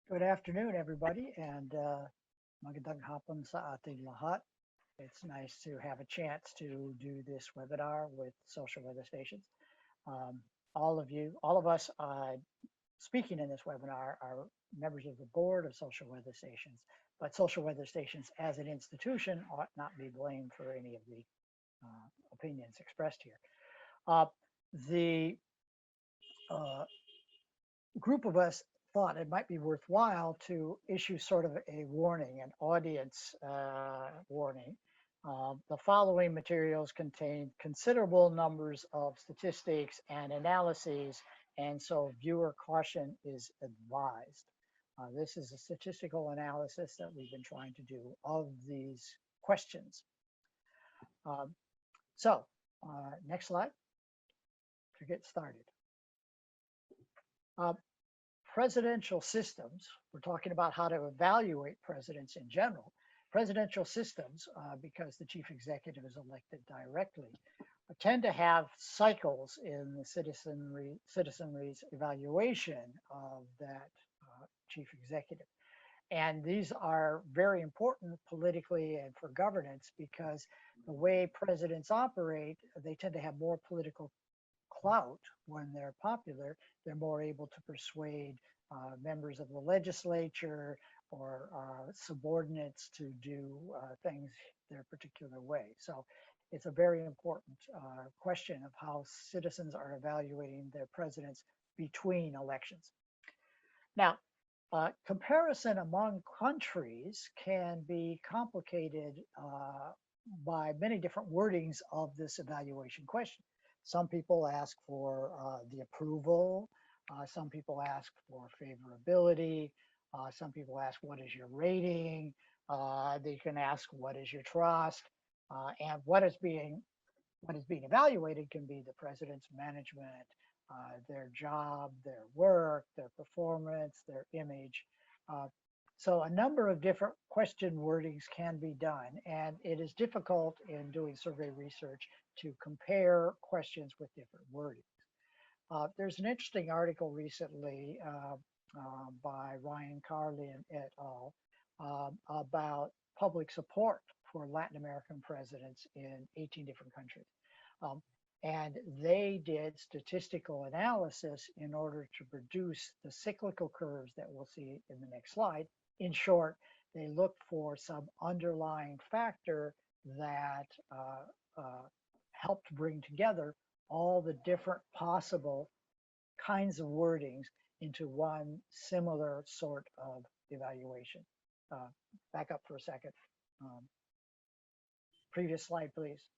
Good afternoon, everybody, and magandang hapon sa ating lahat. It's nice to have a chance to do this webinar with social weather stations. Um, all of us speaking in this webinar are members of the board of social weather stations, but social weather stations as an institution ought not be blamed for any of the opinions expressed here. The group of us thought it might be worthwhile to issue sort of a warning, an audience warning. The following materials contain considerable numbers of statistics and analyses, and so viewer caution is advised. This is a statistical analysis that we've been trying to do of these questions. Um, Next slide to get started. Presidential systems, we're talking about how to evaluate presidents in general. Presidential systems, because the chief executive is elected directly, tend to have cycles in the citizenry's evaluation of that chief executive. And these are very important politically and for governance because the way presidents operate, they tend to have more political clout when they're popular. They're more able to persuade members of the legislature or subordinates to do things their particular way. So it's a very important question of how citizens are evaluating their presidents between elections. Now, comparison among countries can be complicated by many different wordings of this evaluation question. Some people ask for the approval. Some people ask for favorability. Some people ask, what is your rating? They can ask, what is your trust? And what is being evaluated can be the president's management, their job, their work, their performance, their image. So a number of different question wordings can be done, and it is difficult in doing survey research to compare questions with different wordings. There's an interesting article recently by Ryan Carlin et al. About public support for Latin American presidents in 18 different countries. And they did statistical analysis in order to produce the cyclical curves that we'll see in the next slide. In short, they looked for some underlying factor that helped bring together all the different possible kinds of wordings into one similar sort of evaluation. Back up for a second. Previous slide, please.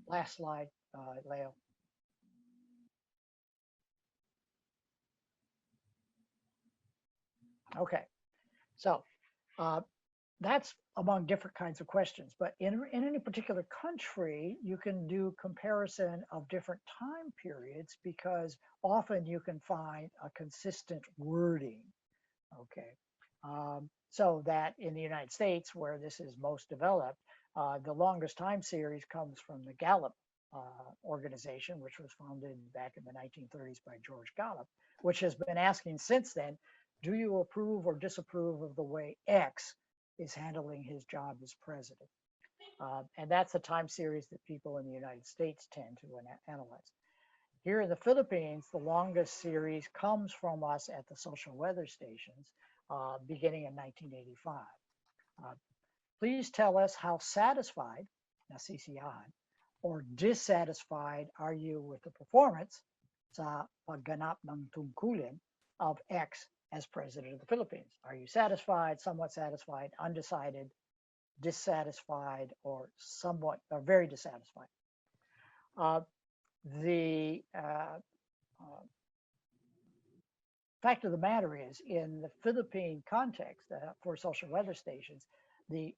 Last slide, Leo. Okay, so that's among different kinds of questions, but in any particular country, you can do comparison of different time periods because often you can find a consistent wording, okay? So that in the United States, where this is most developed, the longest time series comes from the Gallup organization, which was founded back in the 1930s by George Gallup, which has been asking since then, do you approve or disapprove of the way X is handling his job as president? And that's a time series that people in the United States tend to analyze. Here in the Philippines, the longest series comes from us at the social weather stations beginning in 1985. Please tell us how satisfied, nasisiyahan, or dissatisfied are you with the performance sa pagganap ng tungkulin of X as president of the Philippines? Are you satisfied, somewhat satisfied, undecided, dissatisfied, or somewhat, or very dissatisfied? The fact of the matter is, in the Philippine context for social weather stations, the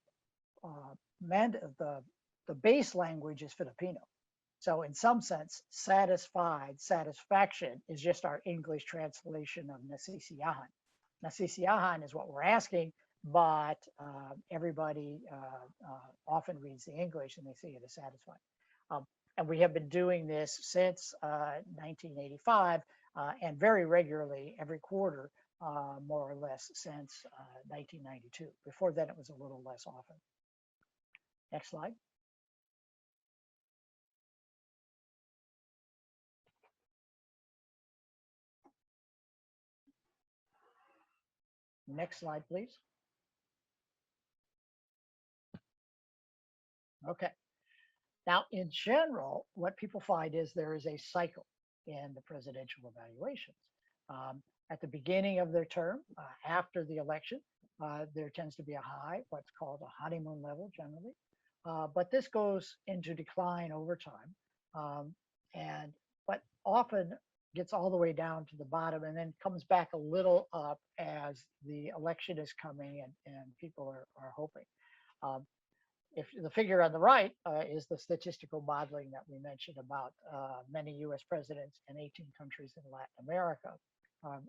base language is Filipino. So in some sense, satisfaction is just our English translation of nasisiyahan. Nasisiyahan is what we're asking, but everybody often reads the English and they see it as satisfied. And we have been doing this since 1985 and very regularly every quarter, more or less, since 1992. Before then, it was a little less often. Next slide. Next slide, please. Okay. Now, in general, what people find is there is a cycle in the presidential evaluations. At the beginning of their term, after the election, there tends to be a high, what's called a honeymoon level generally. But this goes into decline over time, but often gets all the way down to the bottom and then comes back a little up as the election is coming and people are hoping. If the figure on the right is the statistical modeling that we mentioned about many US presidents and 18 countries in Latin America.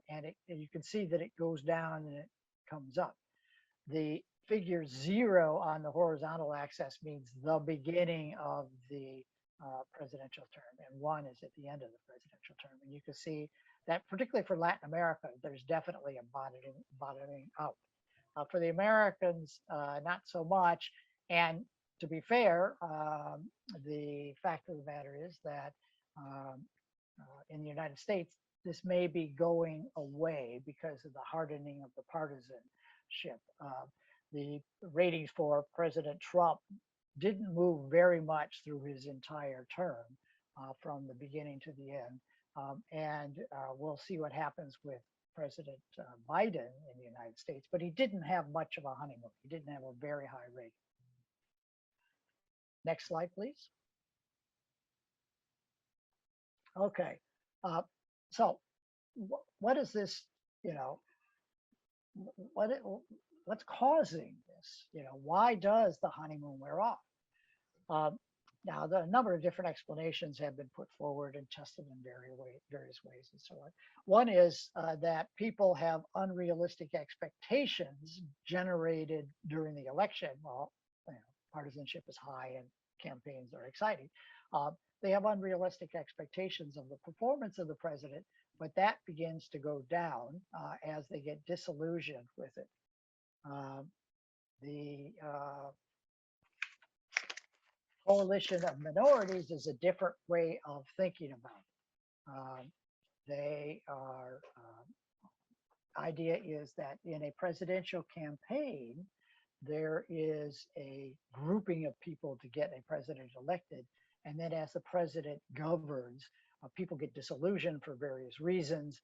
And you can see that it goes down and it comes up. The figure 0 on the horizontal axis means the beginning of the presidential term, and 1 is at the end of the presidential term. And you can see that particularly for Latin America, there's definitely a bottoming out. For the Americans, not so much. And to be fair, the fact of the matter is that in the United States, this may be going away because of the hardening of the partisanship. The ratings for President Trump didn't move very much through his entire term from the beginning to the end. And we'll see what happens with President Biden in the United States, but he didn't have much of a honeymoon. He didn't have a very high rating. Next slide, please. Okay, so what is this, what's causing this? Why does the honeymoon wear off? Now, a number of different explanations have been put forward and tested in various ways and so on. One is that people have unrealistic expectations generated during the election. Well, partisanship is high and campaigns are exciting. They have unrealistic expectations of the performance of the president, but that begins to go down as they get disillusioned with it. The coalition of minorities is a different way of thinking about it. They are, idea is that in a presidential campaign, there is a grouping of people to get a president elected. And then as the president governs, people get disillusioned for various reasons.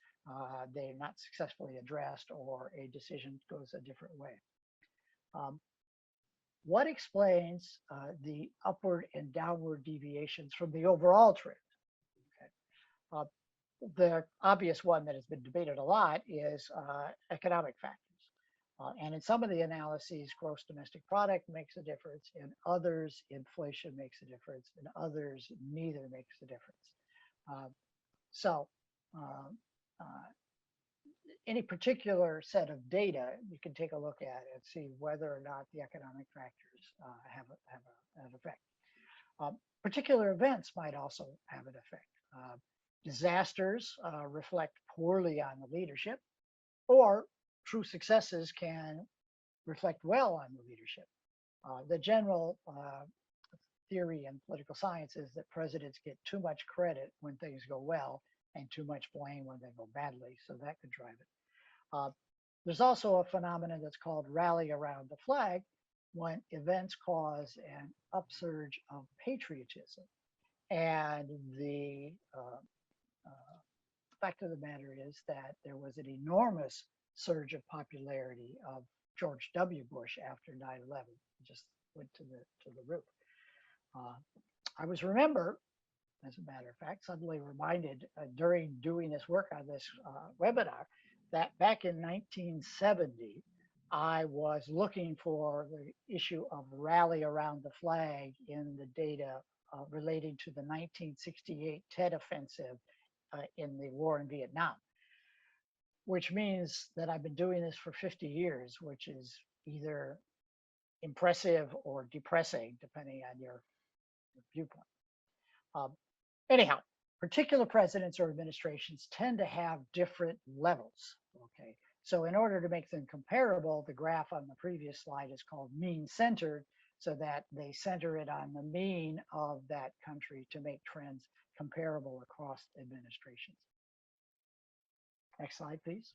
They're not successfully addressed or a decision goes a different way. What explains the upward and downward deviations from the overall trend? Okay. The obvious one that has been debated a lot is economic factors. And in some of the analyses, gross domestic product makes a difference. In others, inflation makes a difference. In others, neither makes a difference. Any particular set of data, you can take a look at and see whether or not the economic factors have an effect. Particular events might also have an effect. Disasters reflect poorly on the leadership, or true successes can reflect well on the leadership. The general theory in political science is that presidents get too much credit when things go well and too much blame when they go badly, so that could drive it. There's also a phenomenon that's called rally around the flag, when events cause an upsurge of patriotism. And the fact of the matter is that there was an enormous surge of popularity of George W. Bush after 9/11. It just went to the roof. I was as a matter of fact, suddenly reminded during doing this work on this webinar that back in 1970, I was looking for the issue of rally around the flag in the data relating to the 1968 Tet Offensive in the war in Vietnam, which means that I've been doing this for 50 years, which is either impressive or depressing, depending on your viewpoint. Anyhow, particular presidents or administrations tend to have different levels, okay? So in order to make them comparable, the graph on the previous slide is called mean centered, so that they center it on the mean of that country to make trends comparable across administrations. Next slide, please.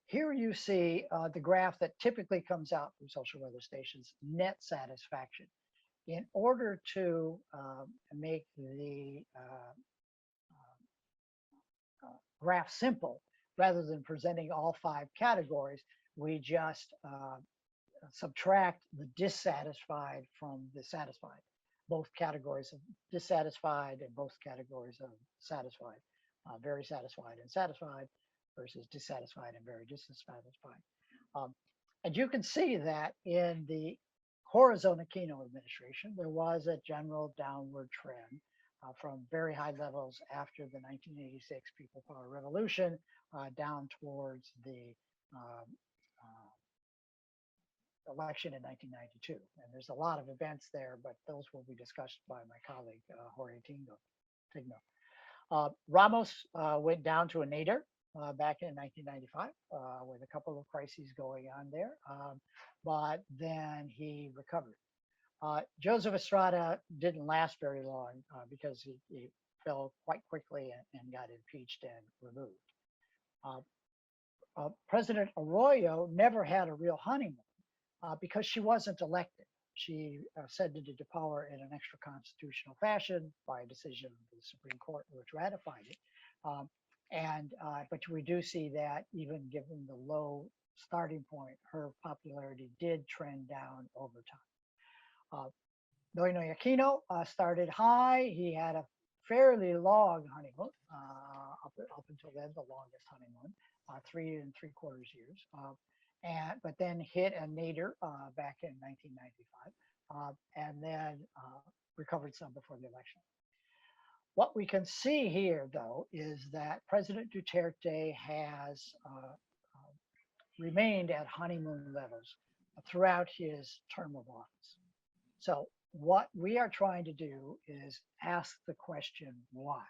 Here you see the graph that typically comes out from social weather stations, net satisfaction. In order to make the graph simple, rather than presenting all 5 categories, we just subtract the dissatisfied from the satisfied. Both categories of dissatisfied and both categories of satisfied, very satisfied and satisfied versus dissatisfied and very dissatisfied. And you can see that in the Corazon Aquino administration, there was a general downward trend from very high levels after the 1986 People Power Revolution down towards the election in 1992. And there's a lot of events there, but those will be discussed by my colleague, Jorge Tigno. Ramos went down to a nadir back in 1995 with a couple of crises going on there, but then he recovered. Joseph Estrada didn't last very long because he fell quite quickly and got impeached and removed. President Arroyo never had a real honeymoon because she wasn't elected. She ascended into power in an extra constitutional fashion by a decision of the Supreme Court, which ratified it. But we do see that even given the low starting point, her popularity did trend down over time. Noynoy Aquino started high. He had a fairly long honeymoon, up until then, the longest honeymoon, 3 3/4 years. But then hit a nadir back in 1995, and then recovered some before the election. What we can see here, though, is that President Duterte has remained at honeymoon levels throughout his term of office. So what we are trying to do is ask the question, why?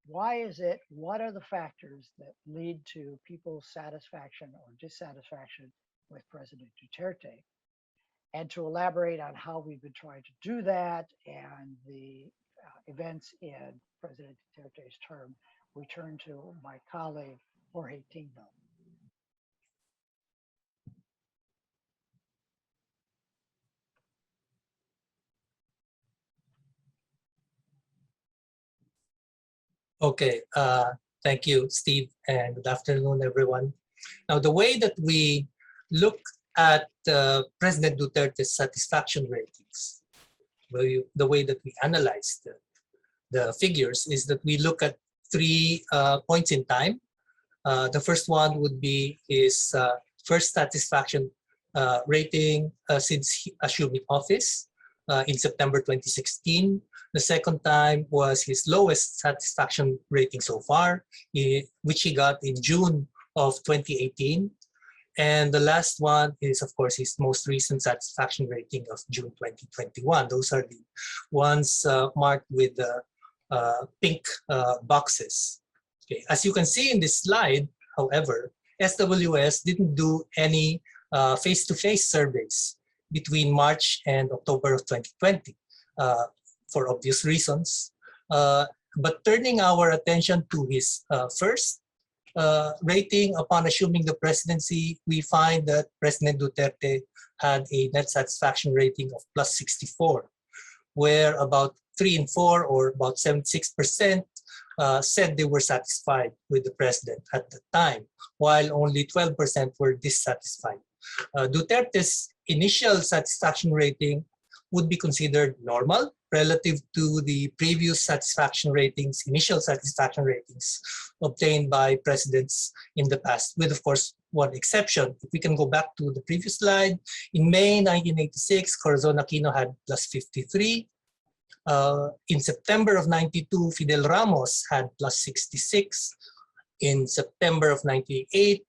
Why is it? What are the factors that lead to people's satisfaction or dissatisfaction with President Duterte? And to elaborate on how we've been trying to do that and the events in President Duterte's term, we turn to my colleague, Jorge Tigno. Okay, thank you, Steve, and good afternoon, everyone. Now, the way that we look at President Duterte's satisfaction ratings, the way that we analyze the figures is that we look at 3 points in time. The first one would be his first satisfaction rating since assuming office in September 2016. The second time was his lowest satisfaction rating so far, which he got in June of 2018. And the last one is, of course, his most recent satisfaction rating of June 2021. Those are the ones marked with the pink boxes. Okay. As you can see in this slide, however, SWS didn't do any face-to-face surveys between March and October of 2020 for obvious reasons. But turning our attention to his first rating upon assuming the presidency, we find that President Duterte had a net satisfaction rating of plus 64, where about 3 in 4 or about 76% said they were satisfied with the president at the time, while only 12% were dissatisfied. Duterte's initial satisfaction rating would be considered normal relative to the previous satisfaction ratings, initial satisfaction ratings obtained by presidents in the past, with, of course, one exception. If we can go back to the previous slide, in May 1986, Corazon Aquino had plus 53. In September of 92, Fidel Ramos had plus 66. In September of 98,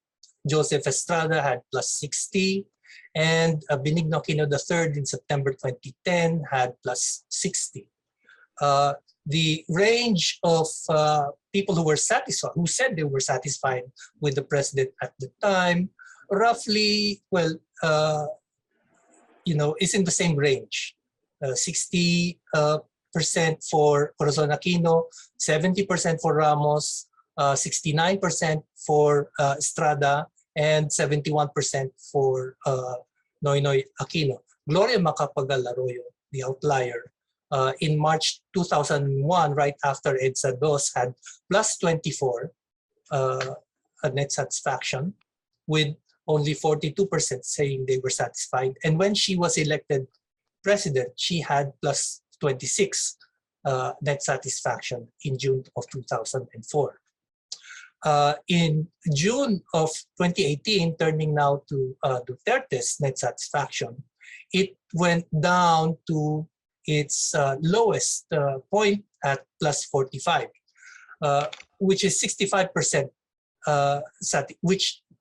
Joseph Estrada had plus 60. And Benigno Aquino III in September 2010 had plus 60. the range of people who were satisfied, who said they were satisfied with the president at the time, roughly, well, is in the same range. 60% for Corazon Aquino, 70% for Ramos, 69% for Estrada, and 71% for Noynoy Aquino. Gloria Macapagal Arroyo, the outlier, in March 2001, right after EDSA DOS, had plus 24 a net satisfaction, with only 42% saying they were satisfied. And when she was elected president, she had plus 26 net satisfaction in June of 2004. In June of 2018, turning now to Duterte's net satisfaction, it went down to its lowest point at plus 45, which is 65%,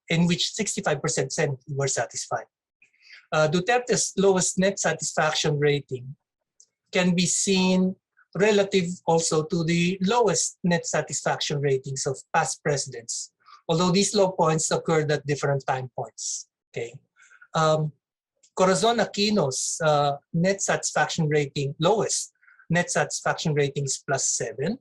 in which 65% said were satisfied. Duterte's lowest net satisfaction rating can be seen relative also to the lowest net satisfaction ratings of past presidents, although these low points occurred at different time points. Okay, Corazon Aquino's net satisfaction rating, lowest net satisfaction rating is plus 7,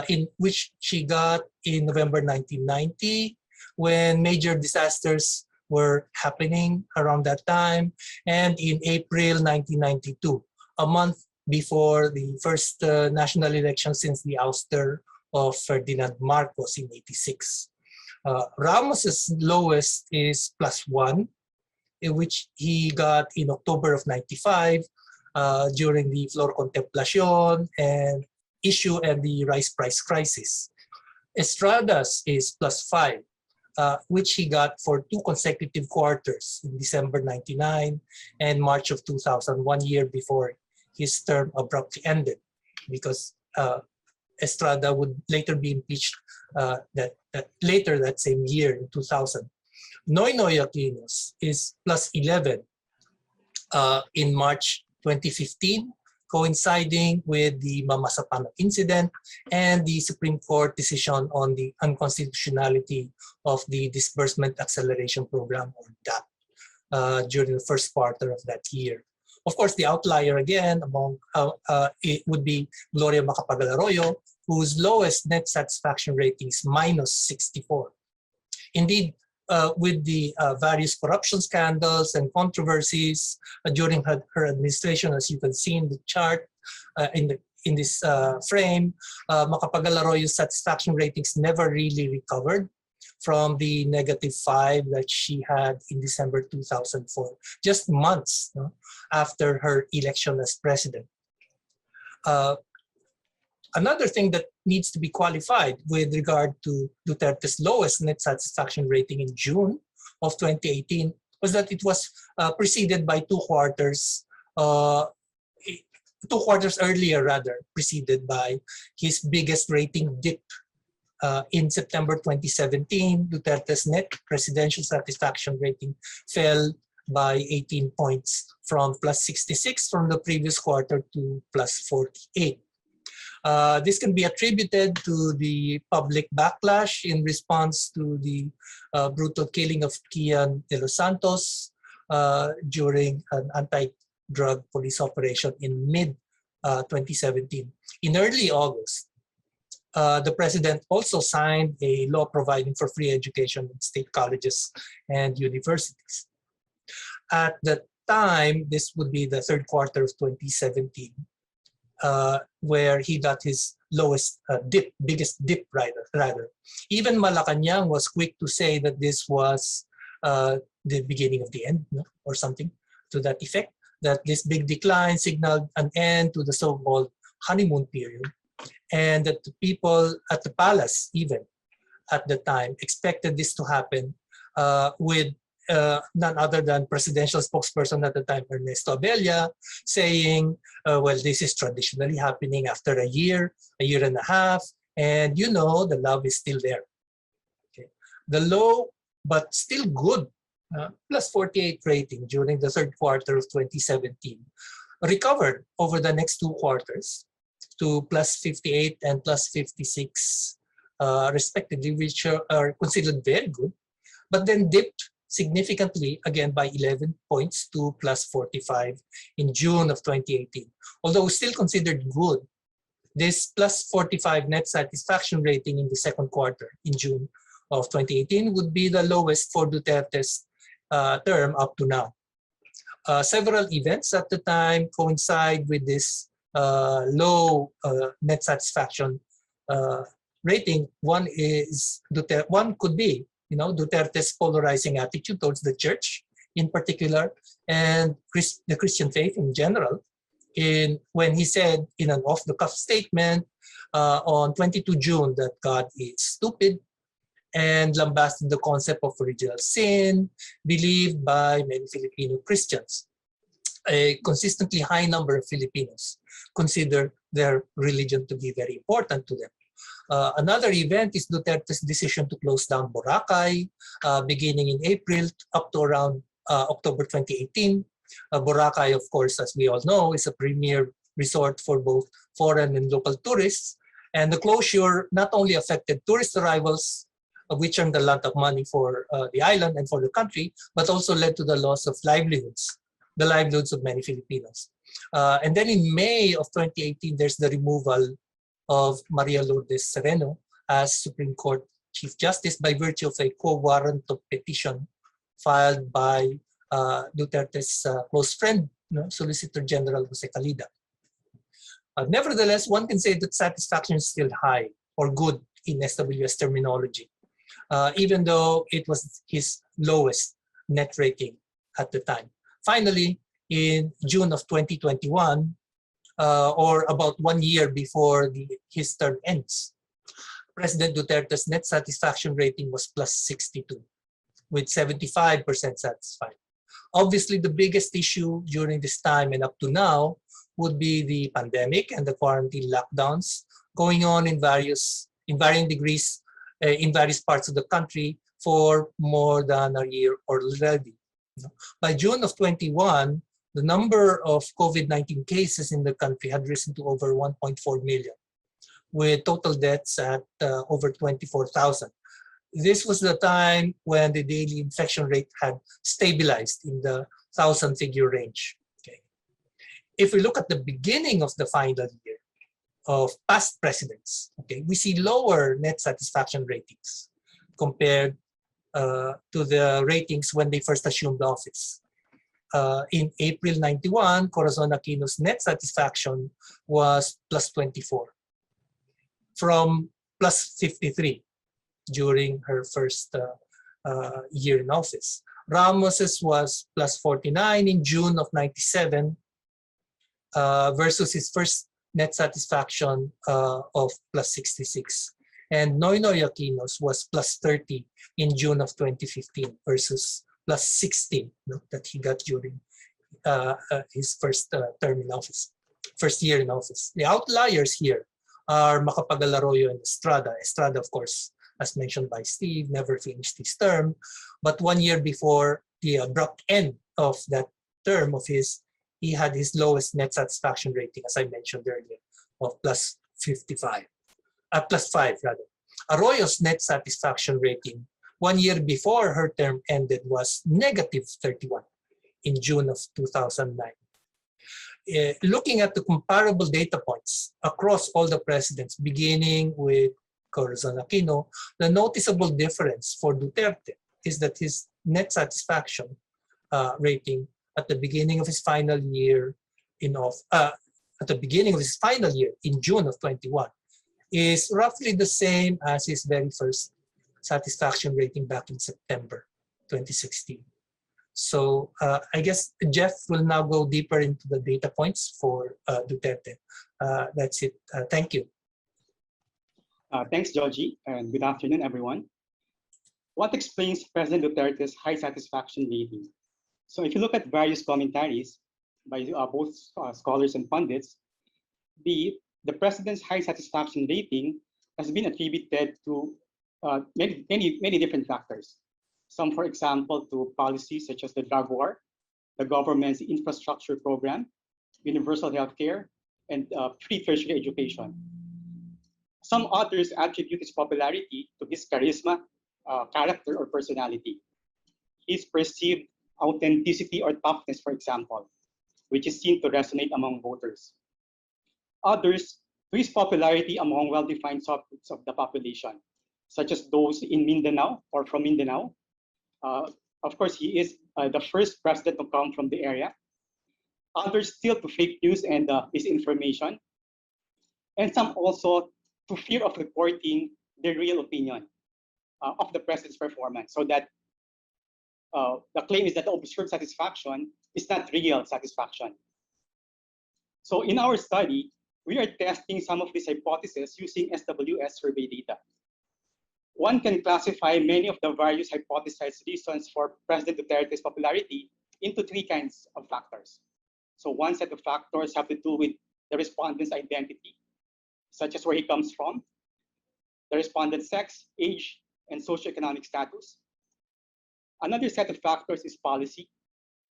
in which she got in November 1990, when major disasters were happening around that time, and in April 1992, a month before the first national election since the ouster of Ferdinand Marcos in '86. Ramos's lowest is plus 1, in which he got in October of '95 during the Flor Contemplacion and issue and the rice price crisis. Estrada's is plus 5, which he got for 2 consecutive quarters in December '99 and March of 2000, 1 year before his term abruptly ended, because Estrada would later be impeached later that same year in 2000. Noynoy Aquino's is plus 11 in March 2015, coinciding with the Mamasapanak incident and the Supreme Court decision on the unconstitutionality of the Disbursement Acceleration Program, or DAP, during the first quarter of that year. Of course, the outlier again among it would be Gloria Macapagal Arroyo, whose lowest net satisfaction rating is minus 64. Indeed, with the various corruption scandals and controversies during her administration, as you can see in the chart in this frame, Macapagal Arroyo's satisfaction ratings never really recovered from the -5 that she had in December 2004, just months after her election as president. Another thing that needs to be qualified with regard to Duterte's lowest net satisfaction rating in June of 2018 was that it was preceded by 2 quarters, 2 quarters earlier rather, preceded by his biggest rating dip. In September 2017, Duterte's net presidential satisfaction rating fell by 18 points from plus 66 from the previous quarter to plus 48. This can be attributed to the public backlash in response to the brutal killing of Kian de los Santos during an anti-drug police operation in mid-2017. In early August, the president also signed a law providing for free education in state colleges and universities. At the time, this would be the 3rd quarter of 2017, where he got his lowest dip, biggest dip rather. Even Malacanang was quick to say that this was the beginning of the end, or something to that effect, that this big decline signaled an end to the so-called honeymoon period, and that the people at the palace, even at the time, expected this to happen with none other than presidential spokesperson at the time, Ernesto Abella, saying, well, this is traditionally happening after a year and a half, and the love is still there. Okay. The low but still good plus 48 rating during the 3rd quarter of 2017 recovered over the next 2 quarters to plus 58 and plus 56 respectively, which are considered very good, but then dipped significantly again by 11 points to plus 45 in June of 2018. Although still considered good, this plus 45 net satisfaction rating in the second quarter in June of 2018 would be the lowest for Duterte's term up to now. Several events at the time coincide with this low net satisfaction rating. One could be, Duterte's polarizing attitude towards the church in particular, and the Christian faith in general. When he said in an off-the-cuff statement on 22 June that God is stupid, and lambasted the concept of original sin believed by many Filipino Christians. A consistently high number of Filipinos consider their religion to be very important to them. Another event is Duterte's decision to close down Boracay beginning in April up to around October 2018. Boracay, of course, as we all know, is a premier resort for both foreign and local tourists. And the closure not only affected tourist arrivals, which earned a lot of money for the island and for the country, but also led to the loss of livelihoods, the livelihoods of many Filipinos. And then in May of 2018, there's the removal of Maria Lourdes Sereno as Supreme Court Chief Justice by virtue of a co-warrant of petition filed by Duterte's close friend, Solicitor General Jose Calida. Nevertheless, one can say that satisfaction is still high or good in SWS terminology, even though it was his lowest net rating at the time. Finally, in June of 2021, or about 1 year before his term ends, President Duterte's net satisfaction rating was plus 62, with 75% satisfied. Obviously, the biggest issue during this time and up to now would be the pandemic and the quarantine lockdowns going on in varying degrees in various parts of the country for more than a year already. By June of 21, the number of COVID-19 cases in the country had risen to over 1.4 million, with total deaths at over 24,000. This was the time when the daily infection rate had stabilized in the 1,000-figure range. Okay. If we look at the beginning of the final year of past presidents, okay, we see lower net satisfaction ratings compared to the ratings when they first assumed office. In April 91, Corazon Aquino's net satisfaction was plus 24 from plus 53 during her first year in office. Ramos's was plus 49 in June of 97 versus his first net satisfaction of plus 66. And Noynoy Aquino's was plus 30 in June of 2015 versus plus 16 that he got during his first term in office, first year in office. The outliers here are Macapagal-Arroyo and Estrada. Estrada, of course, as mentioned by Steve, never finished his term. But 1 year before the abrupt end of that term of his, he had his lowest net satisfaction rating, as I mentioned earlier, of plus 55. Plus 5 rather. Arroyo's net satisfaction rating 1 year before her term ended was negative 31 in June of 2009. Looking at the comparable data points across all the presidents, beginning with Corazon Aquino, the noticeable difference for Duterte is that his net satisfaction rating at the beginning of his final year in June of 21 is roughly the same as his very first satisfaction rating back in September 2016. So I guess Jeff will now go deeper into the data points for Duterte. That's it. Thank you. Thanks, Georgie, and good afternoon, everyone. What explains President Duterte's high satisfaction rating? So if you look at various commentaries by both scholars and pundits, the president's high satisfaction rating has been attributed to many different factors. Some, for example, to policies such as the drug war, the government's infrastructure program, universal health care, and pre-tertiary education. Some authors attribute his popularity to his charisma, character, or personality. His perceived authenticity or toughness, for example, which is seen to resonate among voters. Others to his popularity among well-defined subgroups of the population, such as those in Mindanao or from Mindanao. Of course, he is the first president to come from the area. Others still to fake news and misinformation. And some also to fear of reporting the real opinion of the president's performance, so that the claim is that the observed satisfaction is not real satisfaction. So in our study, we are testing some of these hypotheses using SWS survey data. One can classify many of the various hypothesized reasons for President Duterte's popularity into three kinds of factors. So one set of factors have to do with the respondent's identity, such as where he comes from, the respondent's sex, age, and socioeconomic status. Another set of factors is policy,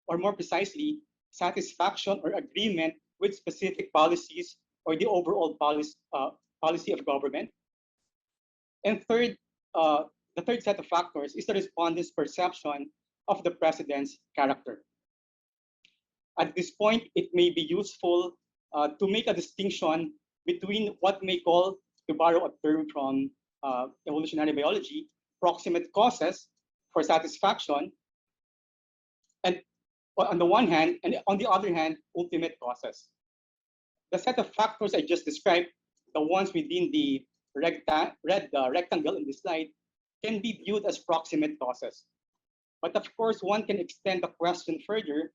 or more precisely, satisfaction or agreement with specific policies or the overall policy of government. And third, the third set of factors is the respondent's perception of the president's character. At this point, it may be useful to make a distinction between what may call, to borrow a term from evolutionary biology, proximate causes for satisfaction, and on the one hand, and on the other hand, ultimate causes. The set of factors I just described, the ones within the red rectangle in this slide, can be viewed as proximate causes. But of course, one can extend the question further: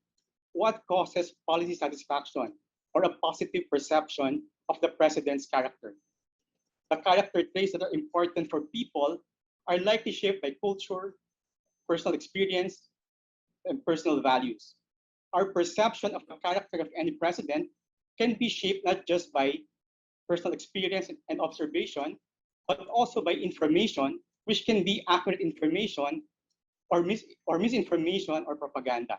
what causes policy satisfaction or a positive perception of the president's character? The character traits that are important for people are likely shaped by culture, personal experience, and personal values. Our perception of the character of any president can be shaped not just by personal experience and observation, but also by information, which can be accurate information or misinformation or propaganda.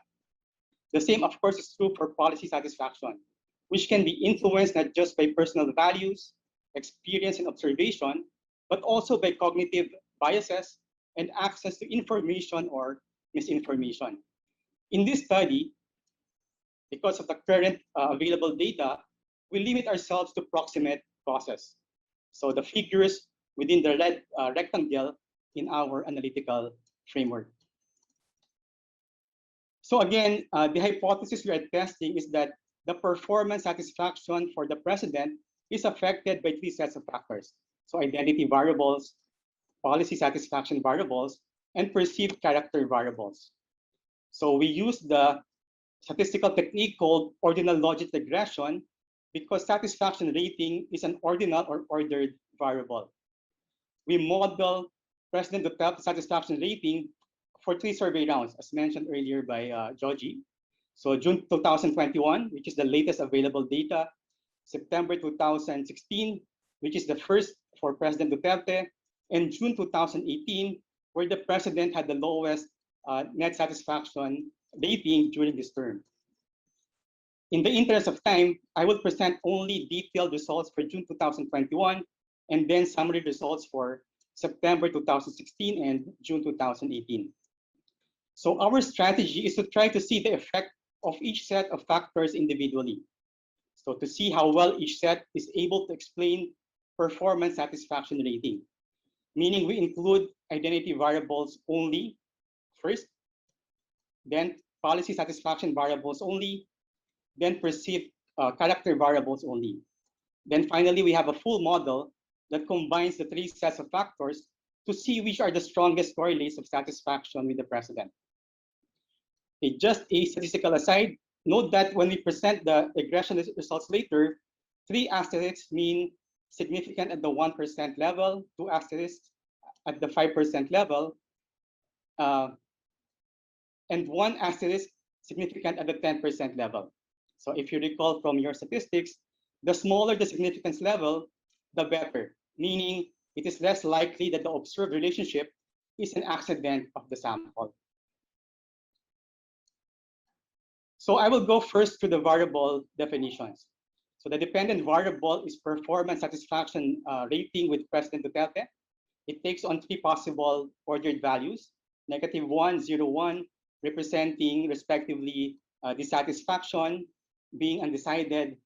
The same, of course, is true for policy satisfaction, which can be influenced not just by personal values, experience, and observation, but also by cognitive biases and access to information or misinformation. In this study, because of the current available data, we limit ourselves to proximate causes. So the figures within the red rectangle in our analytical framework. So again, the hypothesis we are testing is that the performance satisfaction for the president is affected by three sets of factors. So identity variables, policy satisfaction variables, and perceived character variables. So we use the statistical technique called ordinal logit regression because satisfaction rating is an ordinal or ordered variable. We model President Duterte's satisfaction rating for three survey rounds, as mentioned earlier by Georgie. So June 2021, which is the latest available data, September 2016, which is the first for President Duterte, and June 2018, where the president had the lowest net satisfaction rating during this term. In the interest of time, I will present only detailed results for June 2021 and then summary results for September 2016 and June 2018. So our strategy is to try to see the effect of each set of factors individually. So to see how well each set is able to explain performance satisfaction rating, meaning we include identity variables only first, then policy satisfaction variables only, then perceived character variables only. Then finally, we have a full model that combines the three sets of factors to see which are the strongest correlates of satisfaction with the president. Okay, just a statistical aside, note that when we present the regression results later, 3 asterisks mean significant at the 1% level, 2 asterisks at the 5% level, and 1 asterisk significant at the 10% level. So if you recall from your statistics, the smaller the significance level, the better, meaning it is less likely that the observed relationship is an accident of the sample. So I will go first to the variable definitions. So the dependent variable is performance satisfaction rating with President Duterte. It takes on three possible ordered values, -1, 0, 1, representing respectively dissatisfaction, being undecided,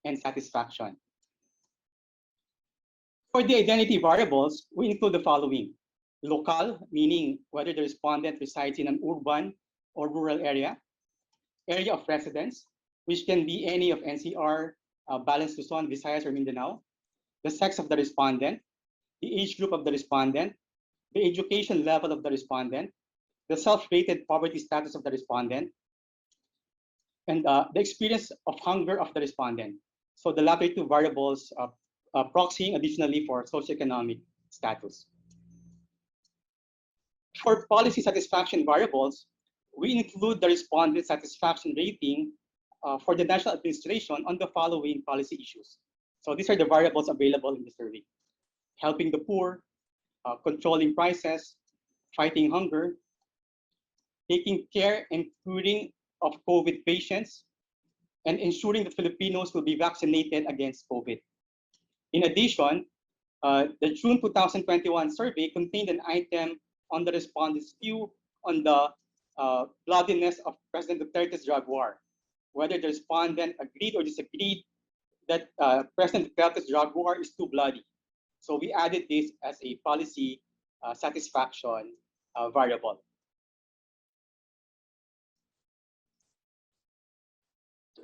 and satisfaction. For the identity variables, we include the following. Local, meaning whether the respondent resides in an urban or rural area. Area of residence, which can be any of NCR, Balance Luzon, Visayas, or Mindanao. The sex of the respondent, the age group of the respondent, the education level of the respondent, the self-rated poverty status of the respondent, and the experience of hunger of the respondent. So the latter two variables proxying additionally for socioeconomic status. For policy satisfaction variables, we include the respondent satisfaction rating for the national administration on the following policy issues. So these are the variables available in the survey: helping the poor, controlling prices, fighting hunger, taking care and curing of COVID patients, and ensuring that Filipinos will be vaccinated against COVID. In addition, the June 2021 survey contained an item on the respondents' view on the bloodiness of President Duterte's drug war, whether the respondent agreed or disagreed that President Duterte's drug war is too bloody. So we added this as a policy satisfaction variable.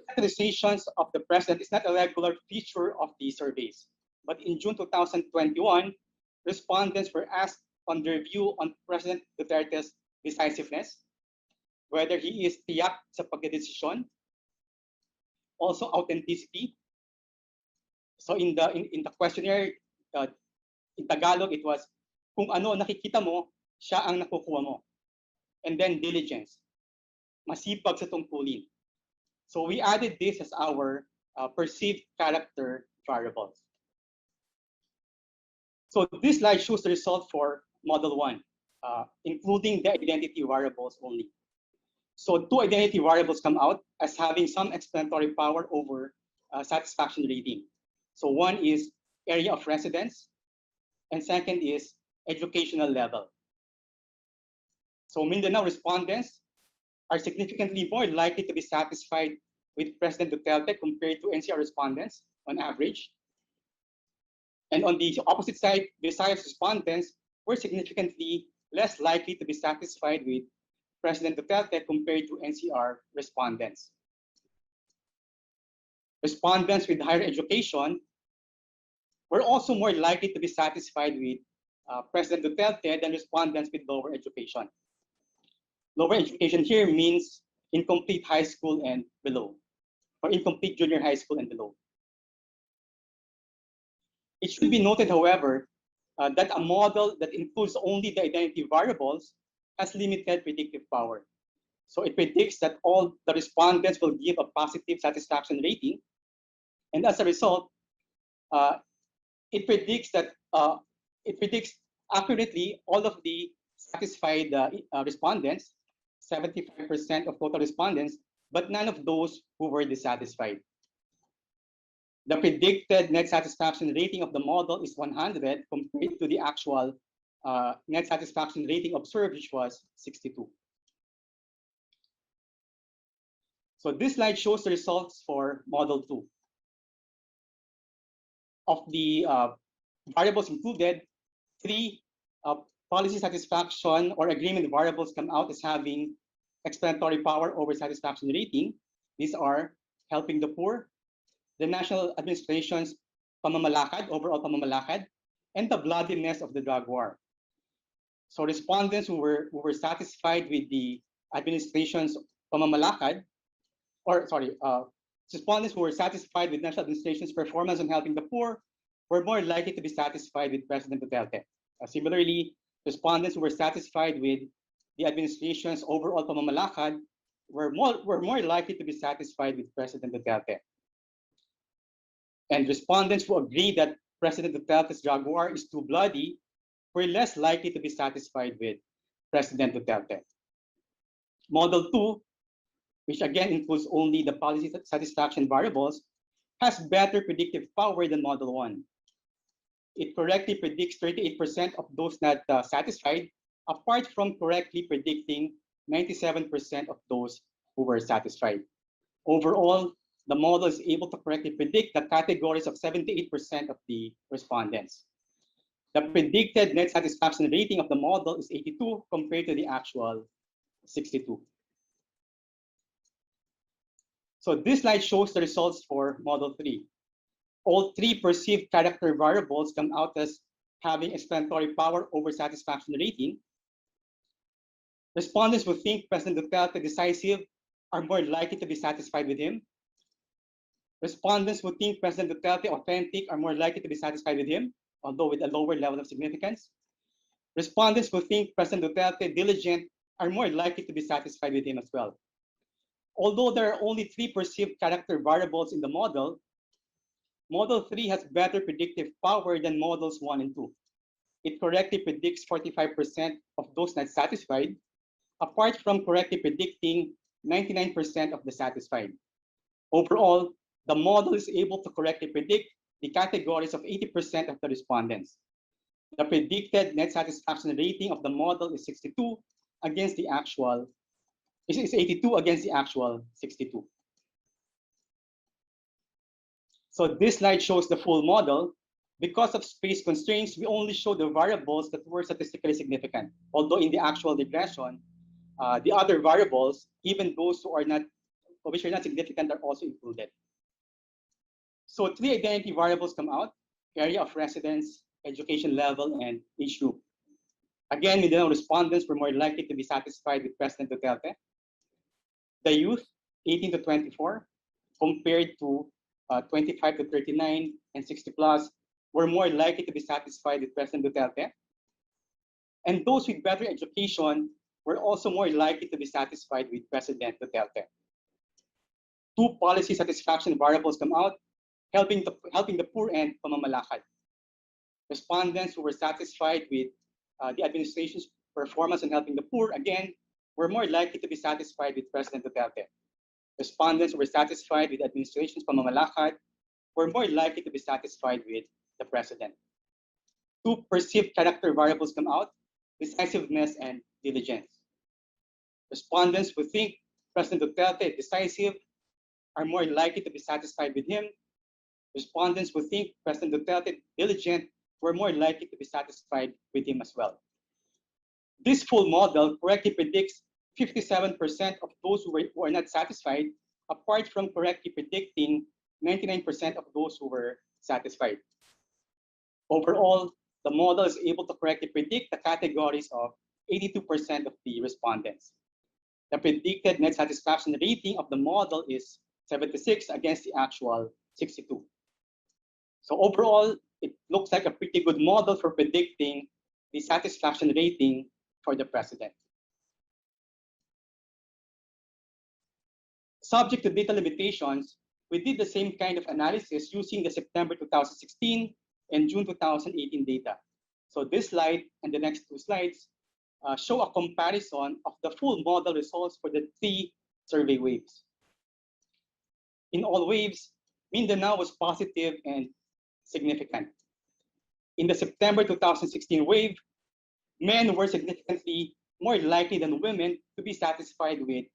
Characterizations of the president is not a regular feature of these surveys, but in June 2021, respondents were asked on their view on President Duterte's decisiveness, whether he is tiyak sa pagdedesisyon, also authenticity. So in the questionnaire, in Tagalog, it was kung ano nakikita mo, siya ang nakukuha mo. And then diligence, masipag sa tungkulin. So we added this as our perceived character variables. So this slide shows the result for Model 1, including the identity variables only. So two identity variables come out as having some explanatory power over satisfaction rating. So one is area of residence, and second is educational level. So Mindanao respondents are significantly more likely to be satisfied with President Duterte compared to NCR respondents on average. And on the opposite side, Visayas respondents were significantly less likely to be satisfied with President Duterte compared to NCR respondents. Respondents with higher education were also more likely to be satisfied with President Duterte than respondents with lower education. Lower education here means incomplete high school and below, or incomplete junior high school and below. It should be noted, however, that a model that includes only the identity variables has limited predictive power. So it predicts that all the respondents will give a positive satisfaction rating, and as a result, it predicts accurately all of the satisfied respondents, 75% of total respondents, but none of those who were dissatisfied. The predicted net satisfaction rating of the model is 100 compared to the actual net satisfaction rating observed, which was 62. So this slide shows the results for Model 2. Of the variables included, 3 policy satisfaction or agreement variables come out as having explanatory power over satisfaction rating. These are helping the poor, the national administration's pamamalakad, overall pamamalakad, and the bloodiness of the drug war. So respondents who were satisfied with the administration's pamamalakad, respondents who were satisfied with national administration's performance on helping the poor were more likely to be satisfied with President Duterte. Similarly, respondents who were satisfied with the administration's overall pamamalakad were more likely to be satisfied with President Duterte. And respondents who agreed that President Duterte's drug war is too bloody were less likely to be satisfied with President Duterte. Model 2, which again includes only the policy satisfaction variables, has better predictive power than Model 1. It correctly predicts 38% of those not satisfied, apart from correctly predicting 97% of those who were satisfied. Overall, the model is able to correctly predict the categories of 78% of the respondents. The predicted net satisfaction rating of the model is 82 compared to the actual 62. So this slide shows the results for Model 3. All three perceived character variables come out as having explanatory power over satisfaction rating. Respondents who think President Duterte decisive are more likely to be satisfied with him. Respondents who think President Duterte authentic are more likely to be satisfied with him, although with a lower level of significance. Respondents who think President Duterte diligent are more likely to be satisfied with him as well. Although there are only three perceived character variables in the model, Model 3 has better predictive power than Models 1 and 2. It correctly predicts 45% of those not satisfied, apart from correctly predicting 99% of the satisfied. Overall, the model is able to correctly predict the categories of 80% of the respondents. The predicted net satisfaction rating of the model is 62 against the actual, is 82 against the actual 62. So this slide shows the full model. Because of space constraints, we only show the variables that were statistically significant. Although in the actual regression, the other variables, even those who are not, which are not significant, are also included. So three identity variables come out: area of residence, education level, and age group. Again, Mindanao respondents were more likely to be satisfied with President Duterte. The youth, 18 to 24, compared to 25 to 39 and 60 plus, were more likely to be satisfied with President Duterte. And those with better education were also more likely to be satisfied with President Duterte. Two policy satisfaction variables come out, helping the poor and pamamalakad. Respondents who were satisfied with the administration's performance in helping the poor, again, were more likely to be satisfied with President Duterte. Respondents who were satisfied with the administration's pamamalakad were more likely to be satisfied with the president. Two perceived character variables come out: decisiveness and diligence. Respondents who think President Duterte is decisive are more likely to be satisfied with him. Respondents who think President Duterte is diligent were more likely to be satisfied with him as well. This full model correctly predicts 57% of those who are not satisfied, apart from correctly predicting 99% of those who were satisfied. Overall, the model is able to correctly predict the categories of 82% of the respondents. The predicted net satisfaction rating of the model is 76 against the actual 62. So overall, it looks like a pretty good model for predicting the satisfaction rating for the president. Subject to data limitations, we did the same kind of analysis using the September 2016 and June 2018 data. So this slide and the next two slides show a comparison of the full model results for the three survey waves. In all waves, Mindanao was positive and significant. In the September 2016 wave, men were significantly more likely than women to be satisfied with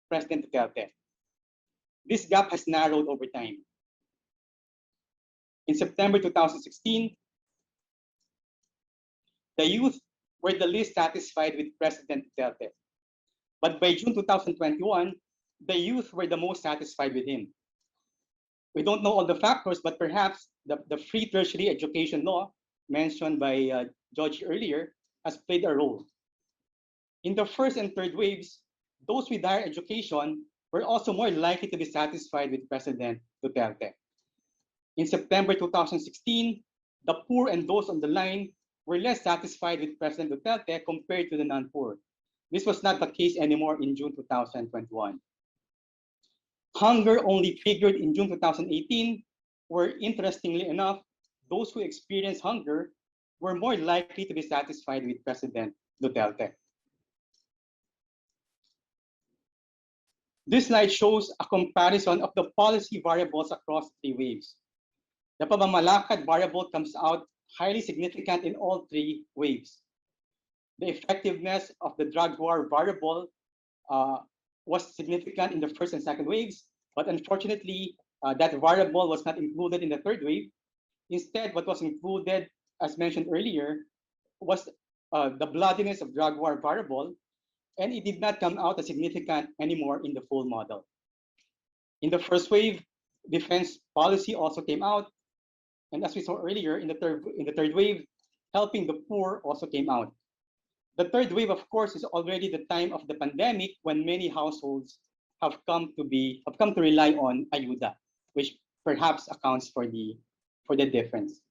President Duterte. This gap has narrowed over time. In September 2016, the youth were the least satisfied with President Duterte. But by June 2021, the youth were the most satisfied with him. We don't know all the factors, but perhaps the free tertiary education law mentioned by George earlier has played a role. In the first and third waves, those with higher education were also more likely to be satisfied with President Duterte. In September 2016, the poor and those on the line were less satisfied with President Duterte compared to the non-poor. This was not the case anymore in June 2021. Hunger only figured in June 2018, where interestingly enough, those who experienced hunger were more likely to be satisfied with President Duterte. This slide shows a comparison of the policy variables across three waves. The pamamalakad variable comes out highly significant in all three waves. The effectiveness of the drug war variable was significant in the first and second waves, but unfortunately, that variable was not included in the third wave. Instead, what was included, as mentioned earlier, was the bloodiness of drug war variable, and it did not come out as significant anymore in the full model. In the first wave, defense policy also came out, and as we saw earlier, in the third wave, helping the poor also came out. The third wave, of course, is already the time of the pandemic when many households have come to rely on ayuda, which perhaps accounts for the difference.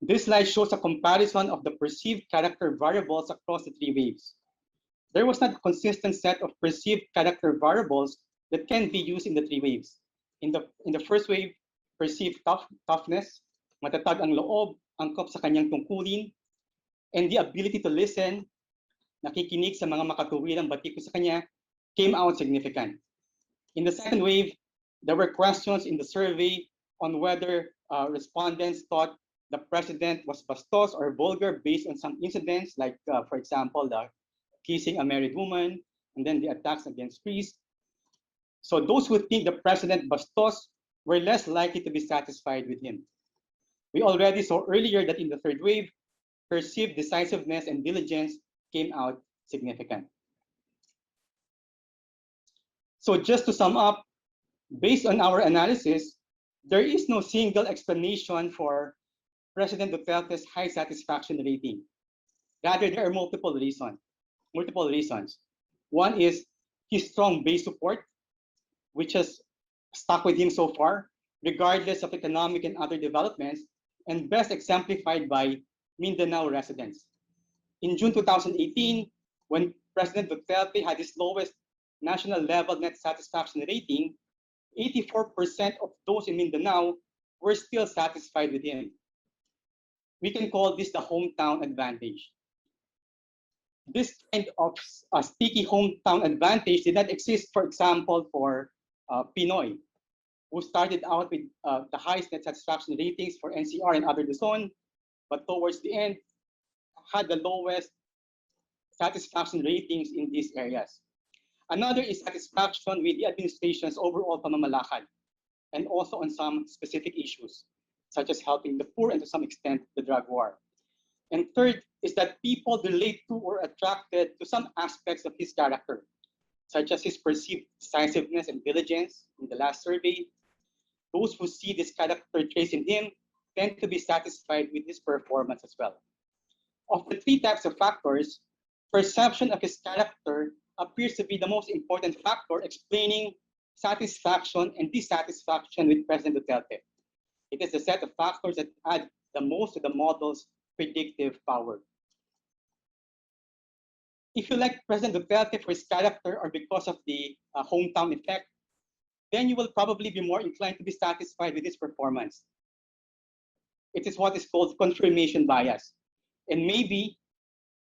This slide shows a comparison of the perceived character variables across the three waves. There was not a consistent set of perceived character variables that can be used in the three waves. In the first wave, perceived toughness, matatag ang loob, angkop sa kanyang tungkulin, and the ability to listen, nakikinig sa mga makatuwirang batiko sa kanya, came out significant. In the second wave, there were questions in the survey on whether respondents thought the president was bastos or vulgar based on some incidents, like, for example, the kissing a married woman, and then the attacks against priests. So those who think the president bastos were less likely to be satisfied with him. We already saw earlier that in the third wave, perceived decisiveness and diligence came out significant. So just to sum up, based on our analysis, there is no single explanation for President Duterte's high satisfaction rating. Rather, there are multiple reasons. One is his strong base support, which has stuck with him so far, regardless of economic and other developments, and best exemplified by Mindanao residents. In June 2018, when President Duterte had his lowest national level net satisfaction rating, 84% of those in Mindanao were still satisfied with him. We can call this the hometown advantage. This kind of sticky hometown advantage did not exist, for example, for Pinoy, who started out with the highest net satisfaction ratings for NCR and other Luzon, but towards the end had the lowest satisfaction ratings in these areas. Another is satisfaction with the administration's overall pamamalakad, and also on some specific issues, such as helping the poor and to some extent the drug war. And third is that people relate to or attracted to some aspects of his character, such as his perceived decisiveness and diligence in the last survey. Those who see this character trace in him tend to be satisfied with his performance as well. Of the three types of factors, perception of his character appears to be the most important factor explaining satisfaction and dissatisfaction with President Duterte. It is the set of factors that add the most to the model's predictive power. If you like President Duterte for his character or because of the hometown effect, then you will probably be more inclined to be satisfied with his performance. It is what is called confirmation bias, and maybe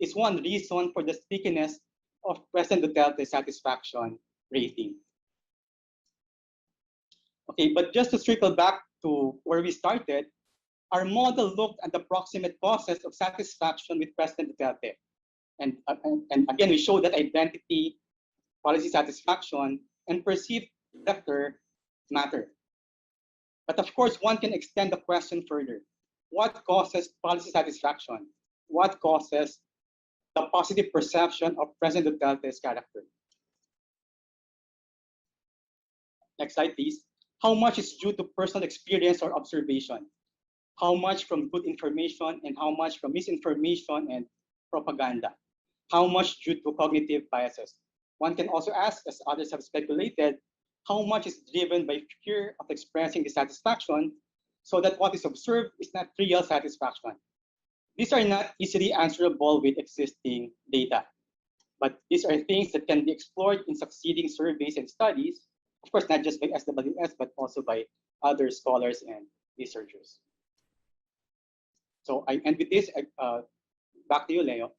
it's one reason for the stickiness of President Duterte's satisfaction rating. Okay, but just to circle back to where we started, our model looked at the proximate causes of satisfaction with President Duterte. And again, we showed that identity, policy satisfaction, and perceived character matter. But of course, one can extend the question further. What causes policy satisfaction? What causes the positive perception of President Duterte's character? Next slide, please. How much is due to personal experience or observation? How much from good information and how much from misinformation and propaganda? How much due to cognitive biases? One can also ask, as others have speculated, how much is driven by fear of expressing dissatisfaction so that what is observed is not real satisfaction? These are not easily answerable with existing data, but these are things that can be explored in succeeding surveys and studies, of course, not just by SWS, but also by other scholars and researchers. So I end with this. Back to you, Leo.